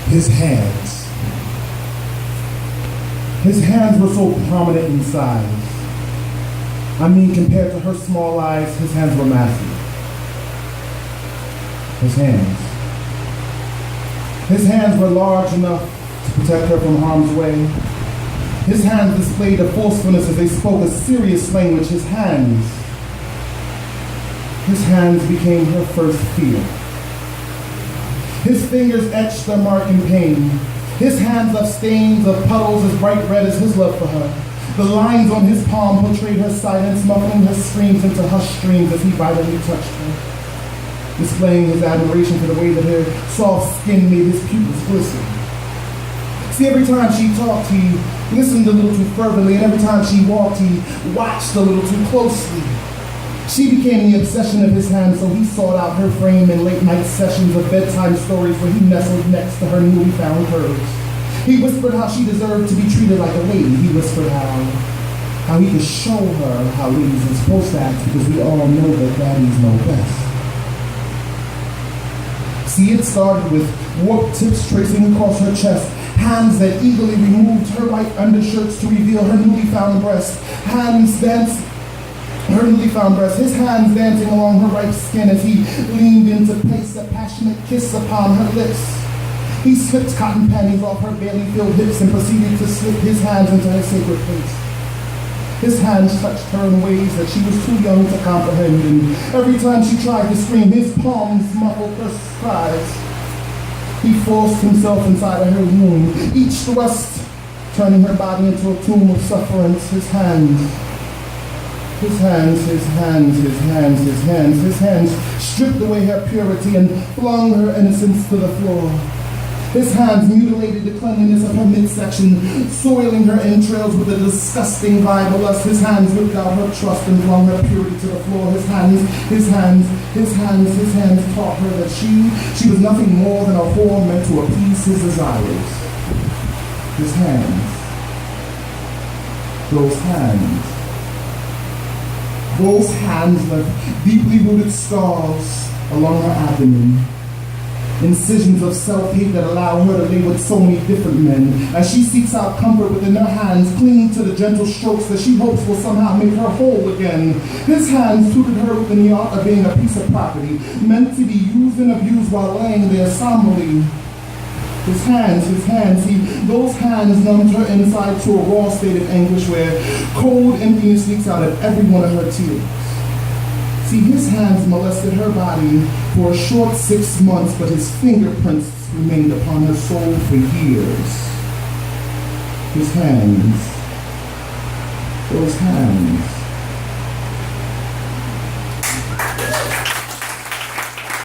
His hands. His hands were so prominent in size. I mean, compared to her small eyes, his hands were massive. His hands. His hands were large enough to protect her from harm's way. His hands displayed a forcefulness as they spoke a serious language. His hands became her first fear. His fingers etched their mark in pain. His hands left stains of puddles as bright red as his love for her. The lines on his palm portrayed her silence, muffling her screams into hushed streams as he violently touched her, displaying his admiration for the way that her soft skin made his pupils glisten. See, every time she talked, he listened a little too fervently, and every time she walked, he watched a little too closely. She became the obsession of his hands, so he sought out her frame in late-night sessions of bedtime stories where he nestled next to her newly found curves. He whispered how she deserved to be treated like a lady. He whispered how he could show her how ladies are supposed to act, because we all know that daddies know best. See, it started with warped tips tracing across her chest, hands that eagerly removed her light undershirts to reveal her newly found breast, his hands dancing along her ripe skin as he leaned in to place a passionate kiss upon her lips. He slipped cotton panties off her barely filled hips and proceeded to slip his hands into her sacred place. His hands touched her in ways that she was too young to comprehend, and every time she tried to scream, his palms muffled her cries. He forced himself inside of her womb, each thrust turning her body into a tomb of sufferance. His hands stripped away her purity and flung her innocence to the floor. His hands mutilated the cleanliness of her midsection, soiling her entrails with a disgusting vibe of lust. His hands ripped out her trust and flung her purity to the floor. His hands taught her that she was nothing more than a whore meant to appease his desires. His hands. Those hands left deeply rooted scars along her abdomen, incisions of self-hate that allow her to lay with so many different men. As she seeks out comfort within her hands, clinging to the gentle strokes that she hopes will somehow make her whole again. His hands tutored her within the art of being a piece of property, meant to be used and abused while laying there somberly. His hands, those hands numbed her inside to a raw state of anguish where cold emptiness leaks out of every one of her tears. See, his hands molested her body for a short 6 months, but his fingerprints remained upon her soul for years. His hands, those hands.